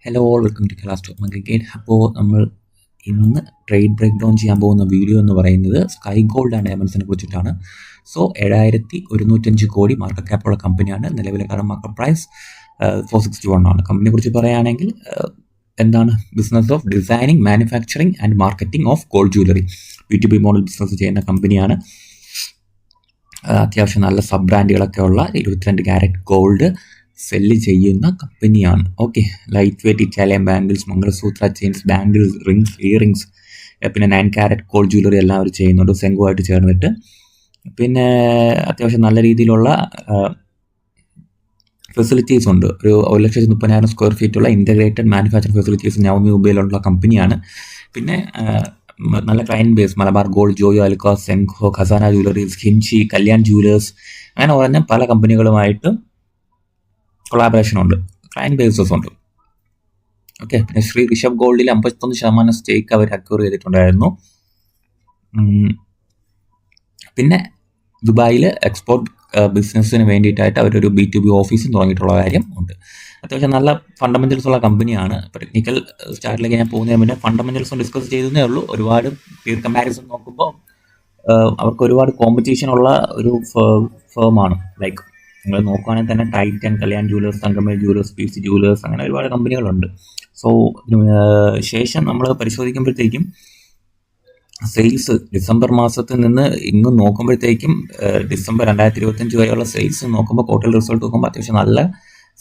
Hello all welcome to Kerala stock market. അപ്പോൾ നമ്മൾ ഇന്ന് ട്രേഡ് ബ്രേക്ക് ഡൗൺ ചെയ്യാൻ പോകുന്ന വീഡിയോ എന്ന് പറയുന്നത് സ്കൈ ഗോൾഡ് ആൻഡ് ഡയമണ്ട്സിനെ കുറിച്ചിട്ടാണ്. സോ 7,105 കോടി മാർക്കറ്റ് ക്യാപ്പുള്ള കമ്പനിയാണ്. നിലവിലെ കറന്റ് മാർക്കറ്റ് പ്രൈസ് 461 ആണ്. കമ്പനിയെ കുറിച്ച് പറയുകയാണെങ്കിൽ എന്താണ് business of designing, manufacturing and marketing of gold jewellery B2B model business ചെയ്യുന്ന കമ്പനിയാണ്. അത്യാവശ്യം നല്ല സബ് ബ്രാൻഡുകളൊക്കെ ഉള്ള 22 ക്യാരറ്റ് ഗോൾഡ് സെല്ല് ചെയ്യുന്ന കമ്പനിയാണ്. Okay, light weight Italian bangles, mangalsutra chains, bangles, rings, earrings, പിന്നെ 9 ക്യാരറ്റ് ഗോൾഡ് ജ്വല്ലറി എല്ലാം അവർ ചെയ്യുന്നുണ്ട് സെങ്കുമായിട്ട് ചേർന്നിട്ട്. പിന്നെ അത്യാവശ്യം നല്ല രീതിയിലുള്ള ഫെസിലിറ്റീസ് ഉണ്ട്. ഒരു 1,30,000 സ്ക്വയർ ഫീറ്റുള്ള ഇൻ്റഗ്രേറ്റഡ് മാനുഫാക്ചറിംഗ് ഫെസിലിറ്റീസ് നവമി മുംബൈയിലുള്ള കമ്പനിയാണ്. പിന്നെ നല്ല client base Malabar Gold, Joyalukkas, Senco, Khazana jewellers, ഹിൻഷി, കല്യാൺ ജുവലേഴ്സ്, അങ്ങനെ പറഞ്ഞ പല കമ്പനികളുമായിട്ട് കൊളാബറേഷൻ ഉണ്ട്, ക്ലയൻറ്റ് ബേസസ് ഉണ്ട്. ഓക്കെ, പിന്നെ ശ്രീ ഋഷഭ് ഗോൾഡിൽ 51% സ്റ്റേക്ക് അവർ അക്വയർ ചെയ്തിട്ടുണ്ടായിരുന്നു. പിന്നെ ദുബായിൽ എക്സ്പോർട്ട് ബിസിനസ്സിന് വേണ്ടിയിട്ടായിട്ട് അവരൊരു B2B ഓഫീസും തുടങ്ങിയിട്ടുള്ള കാര്യം ഉണ്ട്. അത്യാവശ്യം നല്ല ഫണ്ടമെന്റൽസ് ഉള്ള കമ്പനിയാണ്. ടെക്നിക്കൽ സ്റ്റാർട്ടിലേക്ക് ഞാൻ പോകുന്നതിന് മുന്നേ ഫണ്ടമെന്റൽസും ഡിസ്കസ് ചെയ്തേ ഉള്ളൂ. ഒരുപാട് പീർ കമ്പാരിസൺ നോക്കുമ്പോൾ അവർക്ക് ഒരുപാട് കോമ്പറ്റീഷൻ ഉള്ള ഒരു ഫേമാണ്. ലൈക്ക് നിങ്ങൾ നോക്കുകയാണെങ്കിൽ തന്നെ Titan, Kalyan jewellers, Thangamayil jewellers, PC jewellers, അങ്ങനെ ഒരുപാട് കമ്പനികളുണ്ട്. സോ ശേഷം നമ്മൾ പരിശോധിക്കുമ്പോഴത്തേക്കും സെയിൽസ് ഡിസംബർ മാസത്തിൽ നിന്ന് ഇങ്ങ് നോക്കുമ്പോഴത്തേക്കും ഡിസംബർ 2025 വരെയുള്ള സെയിൽസ് നോക്കുമ്പോൾ ക്വാർട്ടർലി റിസൾട്ട് നോക്കുമ്പോൾ അത്യാവശ്യം നല്ല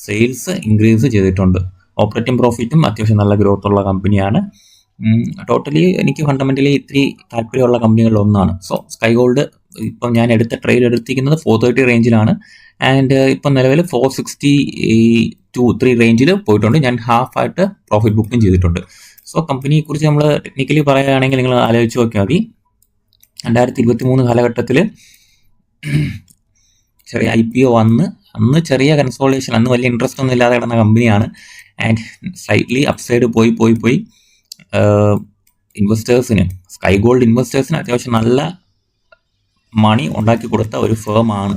സെയിൽസ് ഇൻക്രീസ് ചെയ്തിട്ടുണ്ട്. ഓപ്പറേറ്റിംഗ് പ്രോഫിറ്റും അത്യാവശ്യം നല്ല ഗ്രോത്ത് ഉള്ള കമ്പനിയാണ്. ടോട്ടലി എനിക്ക് ഫണ്ടമെന്റലി ഇത്തിരി താല്പര്യമുള്ള കമ്പനികളിൽ ഒന്നാണ്. സോ സ്കൈ ഗോൾഡ് ഇപ്പം ഞാൻ എടുത്ത ട്രേഡ് എടുത്തിരിക്കുന്നത് 430 റേഞ്ചിലാണ്. ആൻഡ് ഇപ്പം നിലവിൽ 462-3 റേഞ്ചിൽ പോയിട്ടുണ്ട്. ഞാൻ ഹാഫ് ആയിട്ട് പ്രോഫിറ്റ് ബുക്കും ചെയ്തിട്ടുണ്ട്. സോ കമ്പനിയെ കുറിച്ച് നമ്മൾ ടെക്നിക്കലി പറയുകയാണെങ്കിൽ നിങ്ങൾ ആലോചിച്ച് നോക്കിയാൽ മതി. 2023 കാലഘട്ടത്തിൽ ചെറിയ IPO വന്ന് അന്ന് ചെറിയ കൺസോളിഡേഷൻ, അന്ന് വലിയ ഇൻട്രസ്റ്റ് ഒന്നും ഇല്ലാതെ കിടന്ന കമ്പനിയാണ്. ആൻഡ് സ്ലൈറ്റ്ലി അപ്സൈഡ് പോയി ഇൻവെസ്റ്റേഴ്സിന്, സ്കൈ ഗോൾഡ് ഇൻവെസ്റ്റേഴ്സിന് അത്യാവശ്യം നല്ല മണി ഉണ്ടാക്കി കൊടുത്ത ഒരു ഫേമാണ്.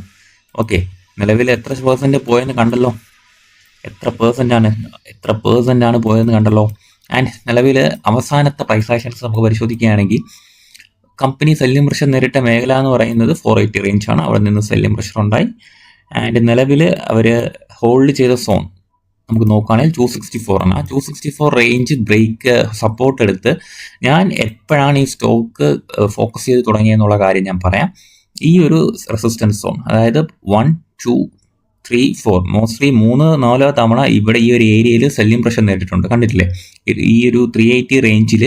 ഓക്കെ, നിലവിൽ എത്ര പെർസെൻറ്റ് പോയെന്ന് കണ്ടല്ലോ, എത്ര പേഴ്സൻ്റ് ആണ് പോയതെന്ന് കണ്ടല്ലോ. ആൻഡ് നിലവിൽ അവസാനത്തെ പ്രൈസ് ആക്ഷൻസ് നമുക്ക് പരിശോധിക്കുകയാണെങ്കിൽ കമ്പനി സെല്ലിംഗ് പ്രഷർ നേരിട്ട മേഖല എന്ന് പറയുന്നത് 480 റേഞ്ചാണ്. അവിടെ നിന്ന് സെല്ലിംഗ് പ്രഷർ ഉണ്ടായി. ആൻഡ് നിലവിൽ അവർ ഹോൾഡ് ചെയ്ത സോൺ നമുക്ക് നോക്കുകയാണെങ്കിൽ 264 ആണ്. ആ 264 റേഞ്ച് ബ്രേക്ക് സപ്പോർട്ട് എടുത്ത് ഞാൻ എപ്പോഴാണ് ഈ സ്റ്റോക്ക് ഫോക്കസ് ചെയ്ത് തുടങ്ങിയെന്നുള്ള കാര്യം ഞാൻ പറയാം. ഈ ഒരു റെസിസ്റ്റൻസ് സോൺ, അതായത് 1, 2, 3, 4 മോസ്റ്റ്ലി 3-4 തവണ ഇവിടെ ഈ ഒരു ഏരിയയിൽ സെല്ലിംഗ് പ്രഷർ നേരിട്ടിട്ടുണ്ട്. കണ്ടിട്ടില്ലേ? ഈ ഒരു 380 റേഞ്ചിൽ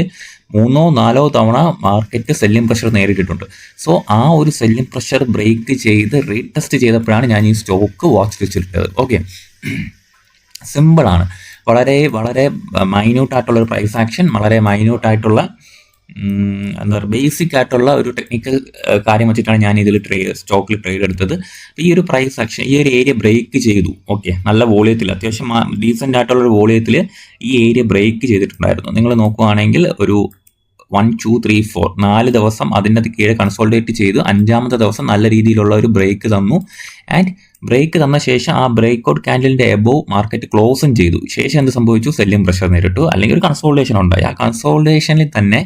3-4 തവണ മാർക്കറ്റ് സെല്ലിംഗ് പ്രഷർ നേരിട്ടിട്ടുണ്ട്. സോ ആ ഒരു സെല്ലിംഗ് പ്രഷർ ബ്രേക്ക് ചെയ്ത് റീടെസ്റ്റ് ചെയ്തപ്പോഴാണ് ഞാൻ ഈ സ്റ്റോക്ക് വാച്ച് ലിസ്റ്റിലിട്ടത്. ഓക്കെ, സിമ്പിളാണ്. വളരെ വളരെ മൈന്യൂട്ടായിട്ടുള്ള ഒരു പ്രൈസ് ആക്ഷൻ, വളരെ മൈന്യൂട്ടായിട്ടുള്ള എന്താ പറയുക, ബേസിക് ആയിട്ടുള്ള ഒരു ടെക്നിക്കൽ കാര്യം വെച്ചിട്ടാണ് ഞാൻ ഇതിൽ സ്റ്റോക്കിൽ ട്രേഡ് എടുത്തത്. ഈ ഒരു പ്രൈസ് ആക്ഷൻ ഈ ഒരു ഏരിയ ബ്രേക്ക് ചെയ്തു. ഓക്കെ, നല്ല വോളിയത്തിൽ, അത്യാവശ്യം ഡീസൻ്റ് ആയിട്ടുള്ള ഒരു വോളിയത്തിൽ ഈ ഏരിയ ബ്രേക്ക് ചെയ്തിട്ടുണ്ടായിരുന്നു. നിങ്ങൾ നോക്കുകയാണെങ്കിൽ ഒരു 1, 2, 3, 4 4 ദിവസം അതിൻ്റെ കീഴെ കൺസോൾഡേറ്റ് ചെയ്തു. 5ാമത്തെ ദിവസം നല്ല രീതിയിലുള്ള ഒരു ബ്രേക്ക് തന്നു. ആൻഡ് ബ്രേക്ക് തന്ന ശേഷം ആ ബ്രേക്ക് ഔട്ട് ക്യാൻഡലിൻ്റെ എബോവ് മാർക്കറ്റ് ക്ലോസും ചെയ്തു. ശേഷം എന്ത് സംഭവിച്ചു? സെല്ലിംഗ് പ്രഷർ നേരിട്ടു, അല്ലെങ്കിൽ ഒരു കൺസോൾട്ടേഷൻ ഉണ്ടായി. ആ കൺസോൾട്ടേഷനിൽ തന്നെ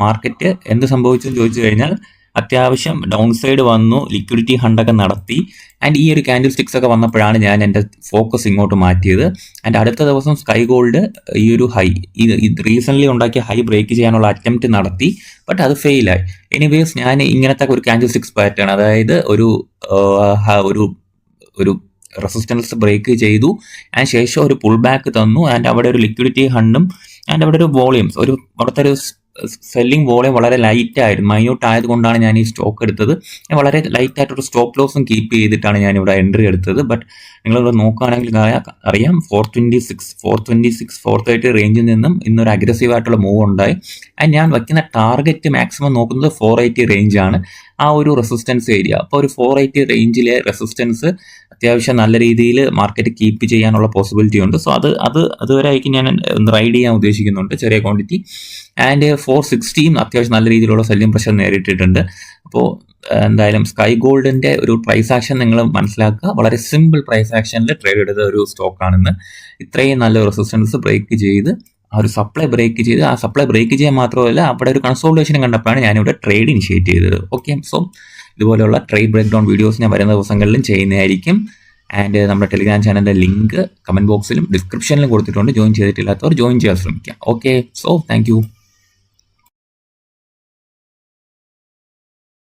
മാർക്കറ്റ് എന്ത് സംഭവിച്ചു എന്ന് ചോദിച്ചു കഴിഞ്ഞാൽ അത്യാവശ്യം ഡൗൺ സൈഡ് വന്നു, ലിക്വിഡിറ്റി ഹണ്ടൊക്കെ നടത്തി. ആൻഡ് ഈ ഒരു ക്യാൻഡിൽ സ്റ്റിക്സ് ഒക്കെ വന്നപ്പോഴാണ് ഞാൻ എൻ്റെ ഫോക്കസ് ഇങ്ങോട്ട് മാറ്റിയത്. ആൻഡ് അടുത്ത ദിവസം സ്കൈ ഗോൾഡ് ഈ ഒരു ഹൈ, ഇത് റീസെൻ്റ്ലി ഉണ്ടാക്കിയ ഹൈ ബ്രേക്ക് ചെയ്യാനുള്ള അറ്റംപ്റ്റ് നടത്തി. ബട്ട് അത് ഫെയിലായി. എനിവേസ് ഞാൻ ഇങ്ങനത്തെ ഒരു ക്യാൻഡിൽ സ്റ്റിക്സ് പാറ്റേൺ, അതായത് ഒരു റെസിസ്റ്റൻസ് ബ്രേക്ക് ചെയ്തു, ആൻഡ് ശേഷം ഒരു പുൾ ബാക്ക് തന്നു. ആൻഡ് അവിടെ ഒരു ലിക്വിഡിറ്റി ഹണ്ടും, ആൻഡ് അവിടെ ഒരു വോളിയൂംസ്, അവിടുത്തെ ഒരു സെല്ലിംഗ് വോളിയം വളരെ ലൈറ്റ് ആയിരുന്നു, മൈന്യൂട്ട് ആയതുകൊണ്ടാണ് ഞാൻ ഈ സ്റ്റോക്ക് എടുത്തത്. വളരെ ലൈറ്റ് ആയിട്ടൊരു സ്റ്റോപ്പ് ലോസും കീപ്പ് ചെയ്തിട്ടാണ് ഞാൻ ഇവിടെ എൻട്രി എടുത്തത്. ബട്ട് നിങ്ങളിവിടെ നോക്കുകയാണെങ്കിൽ അറിയാം 426, 430 റേഞ്ചിൽ നിന്നും ഇന്നൊരു അഗ്രസീവ് ആയിട്ടുള്ള മൂവ് ഉണ്ടായി. ആൻഡ് ഞാൻ വയ്ക്കുന്ന ടാർഗറ്റ് മാക്സിമം നോക്കുന്നത് 480 റേഞ്ചാണ്, ആ ഒരു റെസിസ്റ്റൻസ് ഏരിയ. അപ്പോൾ ഒരു 480 റേഞ്ചിലെ റെസിസ്റ്റൻസ് അത്യാവശ്യം നല്ല രീതിയിൽ മാർക്കറ്റ് കീപ്പ് ചെയ്യാനുള്ള പോസിബിലിറ്റി ഉണ്ട്. സോ അതുവരെ ആയിരിക്കും ഞാൻ റൈഡ് ചെയ്യാൻ ഉദ്ദേശിക്കുന്നുണ്ട്, ചെറിയ ക്വാണ്ടിറ്റി. ആൻഡ് 460 അത്യാവശ്യം നല്ല രീതിയിലുള്ള സെല്ലിംഗ് പ്രഷർ നേരിട്ടിട്ടുണ്ട്. അപ്പോൾ എന്തായാലും സ്കൈ ഗോൾഡിൻ്റെ ഒരു പ്രൈസ് ആക്ഷൻ നിങ്ങൾ മനസ്സിലാക്കുക. വളരെ സിമ്പിൾ പ്രൈസ് ആക്ഷനിൽ ട്രേഡ് എടുത്ത ഒരു സ്റ്റോക്കാണെന്ന്. ഇത്രയും നല്ല റെസിസ്റ്റൻസ് ബ്രേക്ക് ചെയ്ത് ആ ഒരു സപ്ലൈ ബ്രേക്ക് ചെയ്ത് ആ സപ്ലൈ ബ്രേക്ക് ചെയ്യാൻ മാത്രമല്ല അവിടെ ഒരു കൺസോൾട്ടേഷൻ കണ്ടപ്പോഴാണ് ഞാനിവിടെ ട്രേഡ് ഇനിഷ്യേറ്റ് ചെയ്തത്. ഓക്കെ, സോ ഇതുപോലെയുള്ള ട്രേഡ് ബ്രേക്ക് ഡൗൺ വീഡിയോസ് ഞാൻ വരുന്ന ദിവസങ്ങളിലും ചെയ്യുന്നതായിരിക്കും. ആൻഡ് നമ്മുടെ ടെലിഗ്രാം ചാനലിൻ്റെ ലിങ്ക് കമൻറ്റ് ബോക്സിലും ഡിസ്ക്രിപ്ഷനിലും കൊടുത്തിട്ടുണ്ട്. ജോയിൻ ചെയ്തിട്ടില്ലാത്തവർ ജോയിൻ ചെയ്യാൻ ശ്രമിക്കാം. Okay, so thank you.